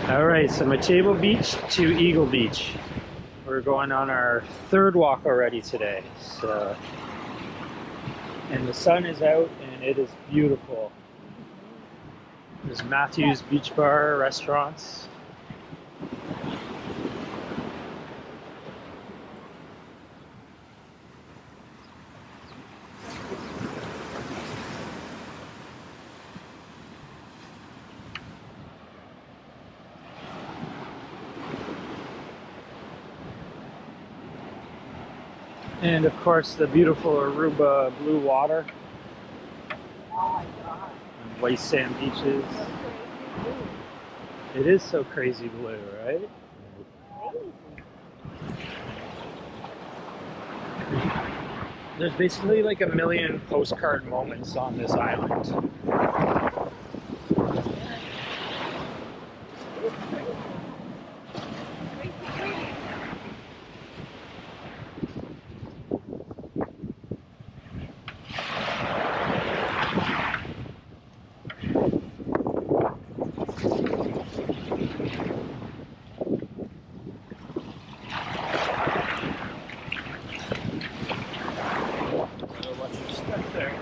All right, so Manchebo Beach to Eagle Beach. We're going on our third walk already today. And the sun is out and it is beautiful. There's Matthew's Beach Bar restaurants. And of course the beautiful Aruba blue water. Oh my god. And white sand beaches. So crazy blue. It is so crazy blue, right? Crazy. There's basically like a million postcard moments on this island. It's crazy. Crazy. Watch your step there.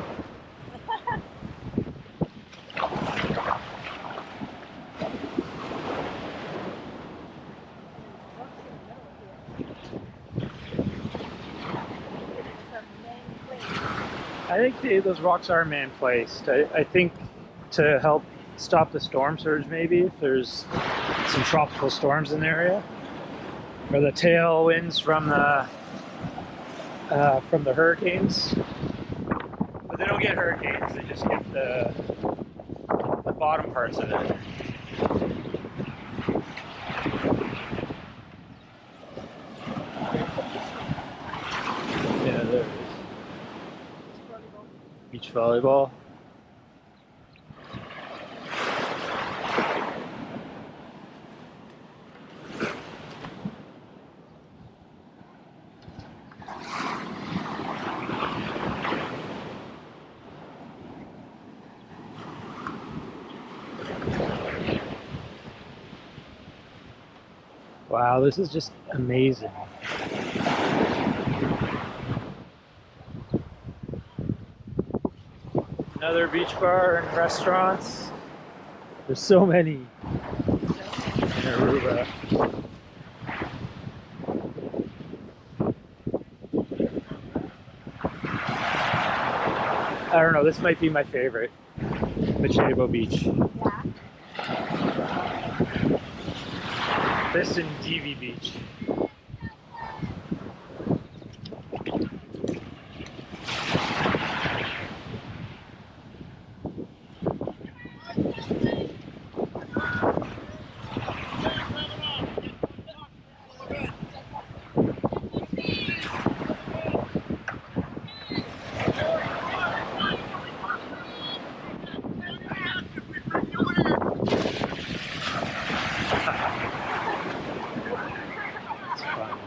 I think those rocks are man-placed. I think to help stop the storm surge, maybe if there's some tropical storms in the area, or the tailwinds from the hurricanes. But they don't get hurricanes; they just get the bottom parts of it. Yeah, there it is. Beach volleyball. Wow, this is just amazing. Another beach bar and restaurants. There's so many in Aruba. I don't know, this might be my favorite. Manchebo Beach. Yeah. This and Divi Beach. It's fun, right?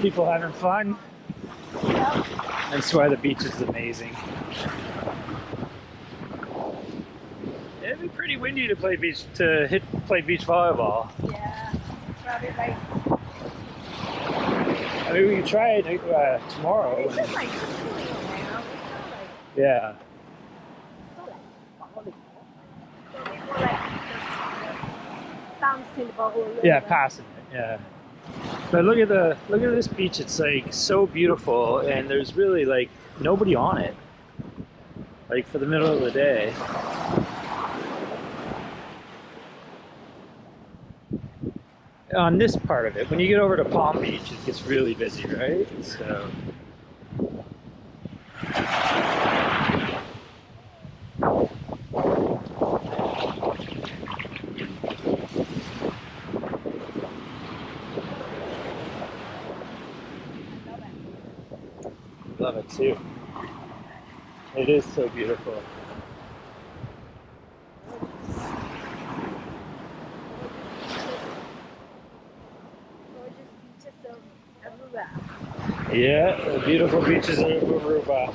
People having fun. Yep. That's why the beach is amazing. It'd be pretty windy to play beach volleyball. Yeah. Probably right. I mean, we can try it tomorrow. It's just like cooling now. It's not like Yeah. volleyball. So they more like just bouncing the ball. Yeah, passing it. Yeah. But look at this beach. It's like so beautiful, and there's really like nobody on it. Like for the middle of the day. On this part of it, when you get over to Palm Beach, it gets really busy, right? So. Love it too. It is so beautiful. Aruba. Yeah, the beautiful beaches of Aruba.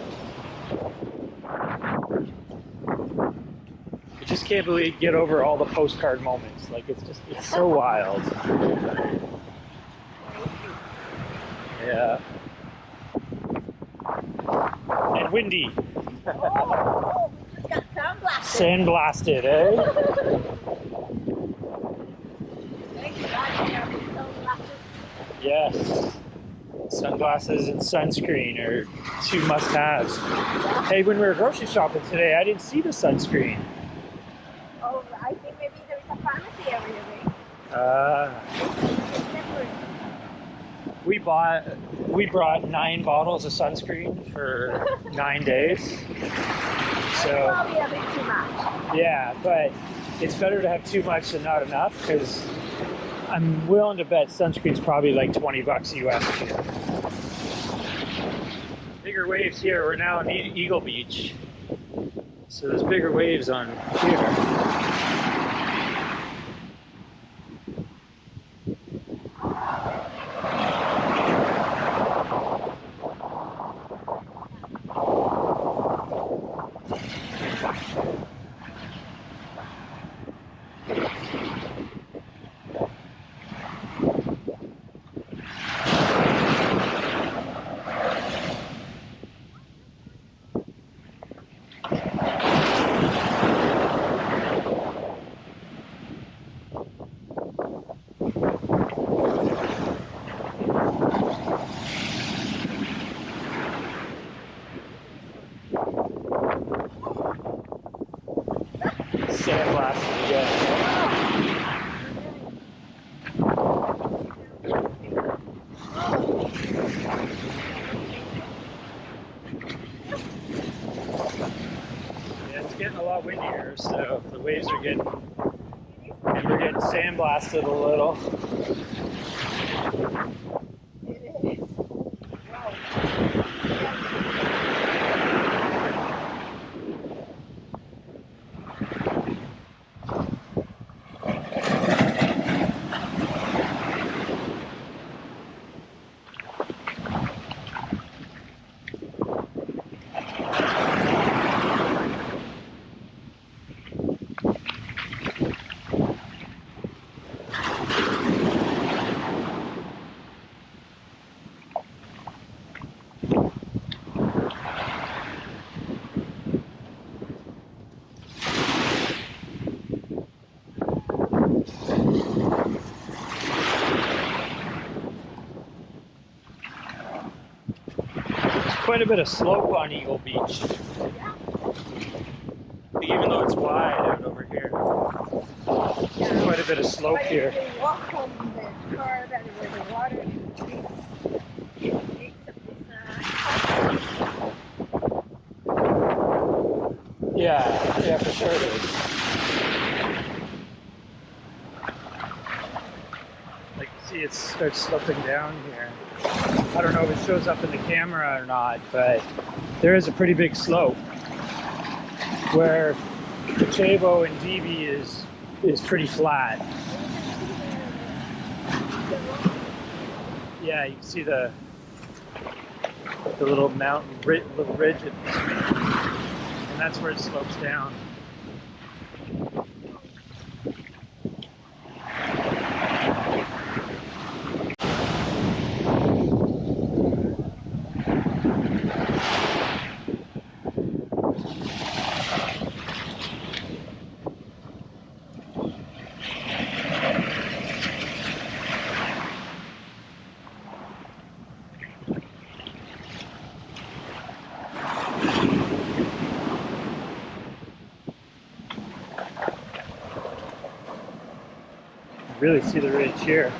just can't get over all the postcard moments. Like it's so wild. Yeah. And windy. Oh, we just got Sandblasted, sandblasted. eh? Thank God we have these sunglasses. Yes. Sunglasses and sunscreen are two must-haves. Hey, when we were grocery shopping today, I didn't see the sunscreen. Oh, I think maybe there is a pharmacy area, We brought 9 bottles of sunscreen for 9 days. So probably a bit too much. yeah, but it's better to have too much than not enough, because I'm willing to bet sunscreen's probably like $20 US here. Bigger waves here. We're now in Eagle Beach, so there's bigger waves on here. Sandblasted again. Yeah, it's getting a lot windier, so the waves are getting, and we're getting sandblasted a little. It is. Wow. Quite a bit of slope on Eagle Beach, even though it's wide out over here. There's quite a bit of slope But here. if you walk on the car that where the water Yeah, for sure it is. Like you see, it starts sloping down here. I don't know if it shows up in the camera or not, but there is a pretty big slope where Manchebo and Divi is pretty flat. Yeah, you can see the little mountain, little ridge in between, and that's where it slopes down. Really see the ridge here.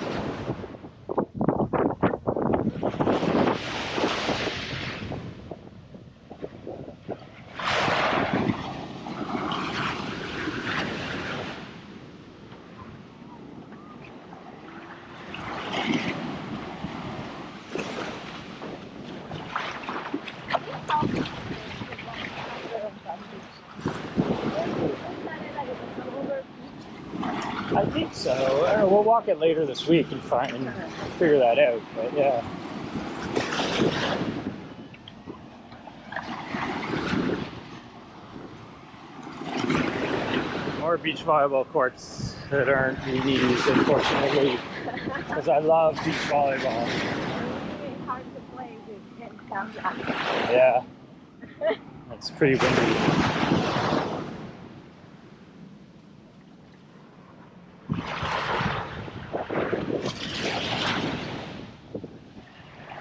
I think so. I don't know, we'll walk it later this week and figure that out. But yeah. more beach volleyball courts that aren't UDs, unfortunately, because I love beach volleyball. It's really hard to play with 10,000. Yeah, it's pretty windy.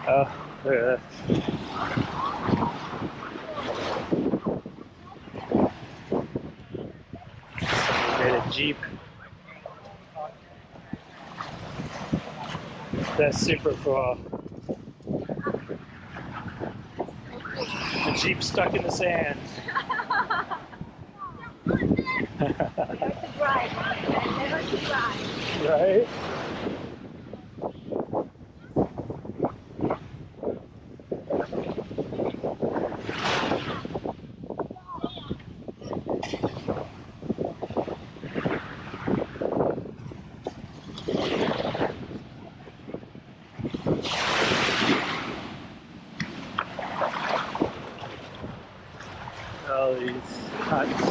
Oh, look at that. Somebody made a Jeep. That's super cool. The Jeep stuck in the sand. Never to drive, never to drive. Right? All these huts.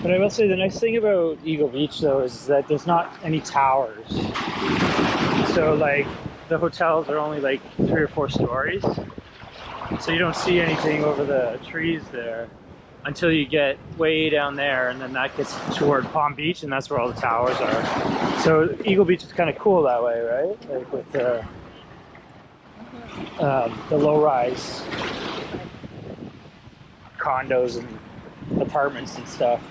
But I will say the nice thing about Eagle Beach though is that there's not any towers. So like the hotels are only like 3 or 4 stories. So you don't see anything over the trees there until you get way down there, and then that gets toward Palm Beach, and that's where all the towers are. So Eagle Beach is kind of cool that way, right? Like with the low-rise condos and apartments and stuff.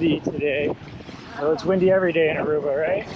windy today. Well, it's windy every day in Aruba, right?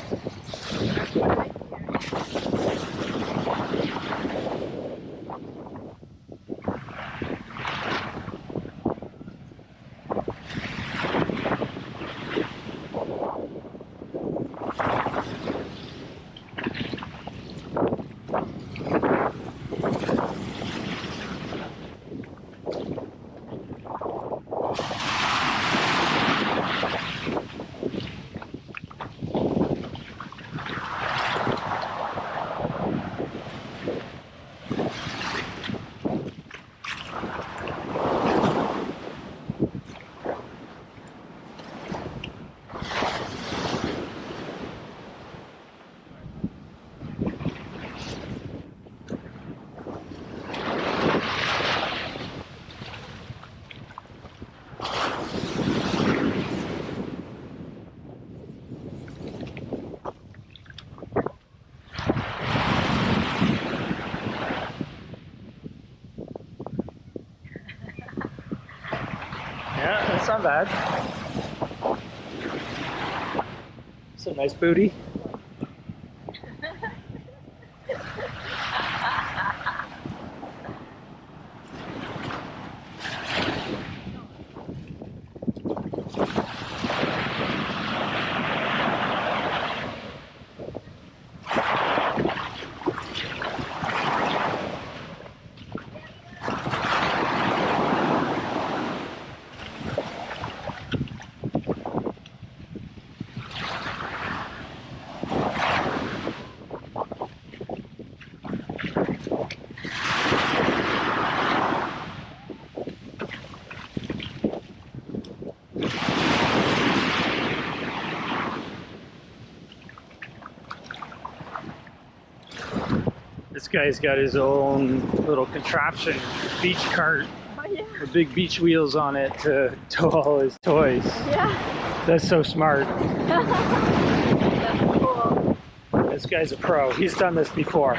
Yeah, that's not bad. It's a nice booty. This guy's got his own little contraption, beach cart, Oh, yeah. with big beach wheels on it to tow all his toys. Yeah. That's so smart. That's cool. This guy's a pro. He's done this before.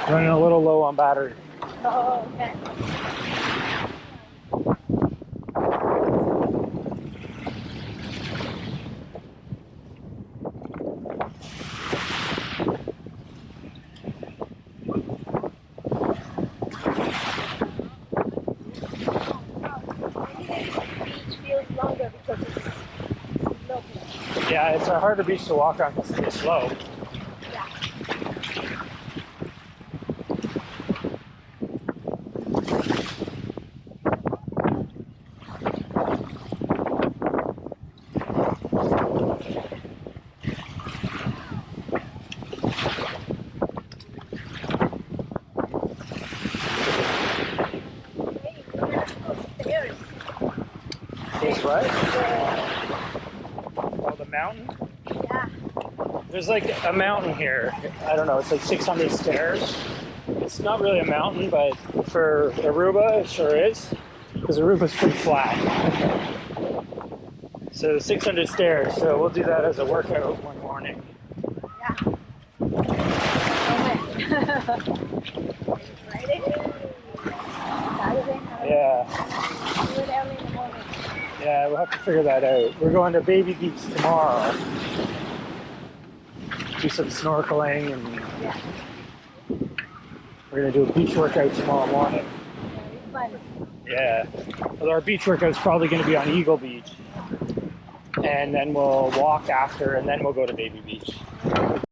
Running a little low on battery. Oh, okay. Beach feels longer because it's sloping. Yeah, it's a harder beach to walk on because it's slow. Yeah. Stairs. This what? Yeah. Oh, the mountain? Yeah. There's like a mountain here. I don't know, it's like 600 stairs. It's not really a mountain, but for Aruba, it sure is. Because Aruba's pretty flat. So 600 stairs, so we'll do that as a workout one morning. Yeah. Friday? Saturday? Yeah, Do it early in the morning. yeah, we'll have to figure that out. We're going to Baby Beach tomorrow. Do some snorkeling, and Yeah. we're gonna do a beach workout tomorrow morning. It's fun. Yeah, well, our beach workout's probably gonna be on Eagle Beach. And then we'll walk after, and then we'll go to Baby Beach.